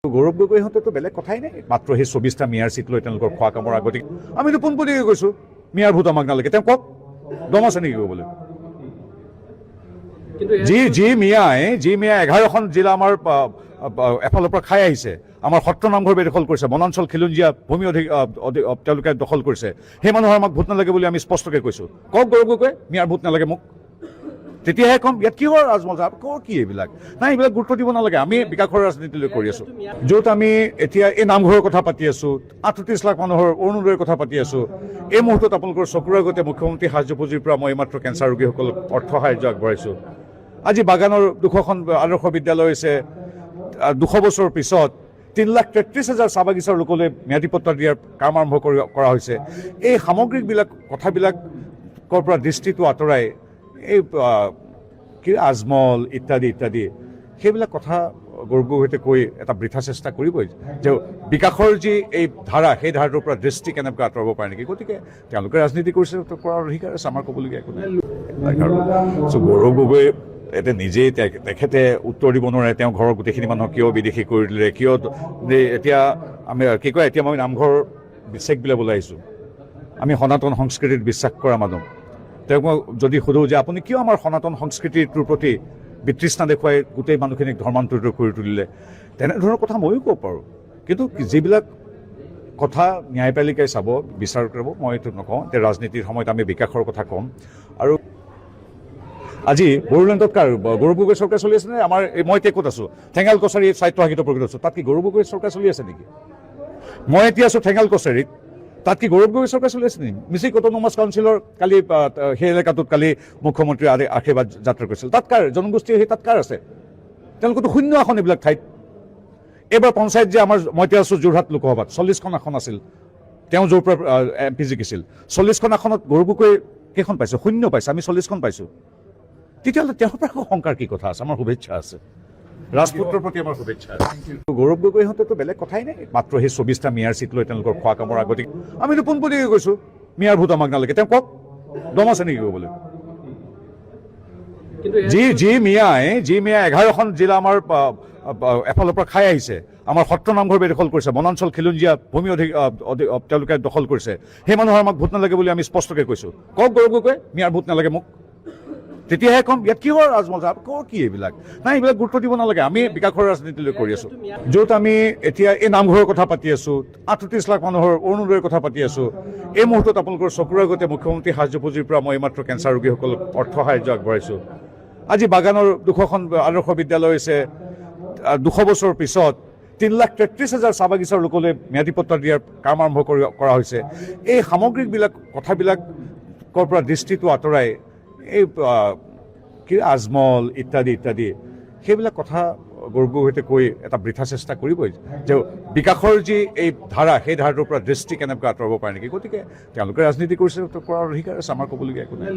গৌৰৱ গগৈহঁতেতো বেলেগ কথাই নাই, মাত্ৰ সেই ২৪টা মেয়ৰ চিট লৈ তেওঁলোকৰ খোৱা কামৰ আগতে আমিতো পোনপটীয়াকৈ কৈছোঁ মেয়ৰ ভোট আমাক নালাগে। তেওঁ কওক, দম আছে নেকি ক'বলৈ? যি মিয়াই 11খন জিলা আমাৰ এফালৰ পৰা খাই আহিছে, আমাৰ সত্ৰ নামঘৰ বেদখল কৰিছে, বনাঞ্চল খিলঞ্জীয়া ভূমি তেওঁলোকে দখল কৰিছে, সেই মানুহৰ আমাক ভোট নালাগে বুলি আমি স্পষ্টকৈ কৈছোঁ। কওক গৌৰৱ গগৈ, মেয়ৰ ভোট নালাগে মোক, তেতিয়াহে ক'ম ইয়াত কিহৰ ৰাজমজা, কি এইবিলাক নাই, এইবিলাক গুৰুত্ব দিব নালাগে। আমি বিকাশৰ ৰাজনীতিলৈ কৰি আছোঁ, য'ত আমি এতিয়া এই নামঘৰৰ কথা পাতি আছোঁ, ৩৮ লাখ মানুহৰ অৰুণোদয়ৰ কথা পাতি আছোঁ। এই মুহূৰ্তত আপোনালোকৰ চকুৰ আগতে মুখ্যমন্ত্ৰী সাহায্য পুঁজিৰ পৰা মই এইমাত্ৰ কেঞ্চাৰ ৰোগীসকলক অৰ্থ সাহায্য আগবঢ়াইছোঁ। আজি বাগানৰ ২০০খন আদৰ্শ বিদ্যালয় হৈছে, ২০০ বছৰৰ পিছত ৩,৩৩,০০০ চাহ বাগিচাৰ লোকলৈ ম্যাদী পট্টা দিয়াৰ কাম আৰম্ভ কৰা হৈছে। এই সামগ্ৰিকবিলাক কথাবিলাকৰ পৰা দৃষ্টিটো আঁতৰাই এই কি আজমল ইত্যাদি ইত্যাদি সেইবিলাক কথা গৌৰৱ গগৈহঁতে কৈ এটা বৃথা চেষ্টা কৰিবই যে বিকাশৰ যি এই ধাৰা, সেই ধাৰাটোৰ পৰা দৃষ্টি কেনেকৈ আঁতৰাব পাৰে নেকি। গতিকে তেওঁলোকে ৰাজনীতি কৰিছে, কৰাৰ অধিকাৰ আছে, আমাৰ ক'বলগীয়া একো নাই। গৌৰৱ গগৈ এতিয়া নিজেই তেখেতে উত্তৰ দিব নোৱাৰে, তেওঁ ঘৰৰ গোটেইখিনি মানুহক কিয় বিদেশী কৰি দিলে, কিয় এতিয়া আমি কি কয়, এতিয়া মই নামঘৰ চেক বিলাবলৈ আহিছোঁ। আমি সনাতন সংস্কৃতিত বিশ্বাস কৰা মানুহ। তেওঁক মই যদি সোধোঁ যে আপুনি কিয় আমাৰ সনাতন সংস্কৃতিটোৰ প্ৰতি বিতৃষ্ণা দেখুৱাই গোটেই মানুহখিনিক ধৰ্মান্তৰিত কৰি তুলিলে, তেনেধৰণৰ কথা ময়ো ক'ব পাৰোঁ। কিন্তু যিবিলাক কথা ন্যায়পালিকাই চাব, বিচাৰ কৰিব, মই এইটো নকওঁ। যে ৰাজনীতিৰ সময়ত আমি বিকাশৰ কথা ক'ম। আৰু আজি বড়োলেণ্ডত কাৰ গৌৰৱ গগৈ চৰকাৰ চলি আছে নে আমাৰ মই এতিয়া ক'ত আছোঁ, ঠেঙাল কছাৰী স্বায়ত্তশাসিত প্ৰকৃত আছোঁ, তাত কি গৌৰৱ গগৈ চৰকাৰ চলি আছে নেকি? মই এতিয়া আছোঁ ঠেঙাল কছাৰীত, তাত কি গৌৰৱ গগৈ চৰকাৰ চলি আছে নেকি? মিচিং অট'নমাছ কাউন্সিলৰ কালি সেই এলেকাটোত কালি মুখ্যমন্ত্ৰী আশীৰ্বাদ যাত্ৰা কৰিছিল, তাত কাৰ জনগোষ্ঠী, সেই তাত কাৰ আছে? তেওঁলোকেতো শূন্য আসন এইবিলাক ঠাইত। এইবাৰ পঞ্চায়ত যে আমাৰ মই এতিয়া আছোঁ যোৰহাট লোকসভাত ৪০খন আসন আছিল, তেওঁ য'ৰ পৰা MP জিকিছিল, ৪০খন আসনত গৌৰৱ গগৈ কেইখন পাইছে? শূন্য পাইছে, আমি ৪০খন পাইছোঁ। তেতিয়াহ'লে তেওঁৰ পৰা শংকাৰ কি কথা আছে? আমাৰ শুভেচ্ছা আছে, ৰাজপুত্ৰৰ প্ৰতি আমাৰ শুভেচ্ছা আছে। গৌৰৱ গগৈহঁতেতো বেলেগ কথাই নাই, মাত্ৰ সেই ২৪টা মেয়ৰ চিট লৈ তেওঁলোকৰ খোৱা কামৰ আগতে আমিতো পোনপটীয়াকৈ কৈছোঁ মেয়ৰ ভোট আমাক নালাগে। তেওঁ কওক, দম আছে নেকি ক'বলৈ? যি মিয়াই 11খন জিলা আমাৰ এফালৰ পৰা খাই আহিছে, আমাৰ সত্ৰ নামঘৰ বেদখল কৰিছে, বনাঞ্চল খিলঞ্জীয়া ভূমি তেওঁলোকে দখল কৰিছে, সেই মানুহৰ আমাক ভোট নালাগে বুলি আমি স্পষ্টকৈ কৈছোঁ। কওক গৌৰৱ গগৈ, মেয়ৰ ভোট নালাগে মোক, তেতিয়াহে ক'ম ইয়াত কিহৰ ৰাজমজা, কি এইবিলাক নাই, এইবিলাক গুৰুত্ব দিব নালাগে। আমি বিকাশৰ ৰাজনীতিলৈ কৰি আছোঁ, য'ত আমি এতিয়া এই নামঘৰৰ কথা পাতি আছোঁ, ৩৮ লাখ মানুহৰ অৰুণোদয়ৰ কথা পাতি আছোঁ। এই মুহূৰ্তত আপোনালোকৰ চকুৰ আগতে মুখ্যমন্ত্ৰী সাহায্য পুঁজিৰ পৰা মই এইমাত্ৰ কেঞ্চাৰ ৰোগীসকলক অৰ্থ সাহায্য আগবঢ়াইছোঁ। আজি বাগানৰ ২০০খন আদৰ্শ বিদ্যালয় হৈছে, ২০০ বছৰৰ পিছত ৩,৩৩,০০০ চাহ বাগিচাৰ লোকলৈ ম্যাদী পট্টা দিয়াৰ কাম আৰম্ভ কৰা হৈছে। এই সামগ্ৰিকবিলাক কথাবিলাকৰ পৰা দৃষ্টিটো আঁতৰাই এই কি আজমল ইত্যাদি ইত্যাদি সেইবিলাক কথা গৌৰৱ গগৈহঁতে কৈ এটা বৃথা চেষ্টা কৰিবই যে বিকাশৰ যি এই ধাৰা, সেই ধাৰাটোৰ পৰা দৃষ্টি কেনেকৈ আঁতৰাব পাৰে নেকি। গতিকে তেওঁলোকে ৰাজনীতি কৰিছে, কৰাৰ অধিকাৰ আছে, আমাৰ ক'বলগীয়া একো নাই।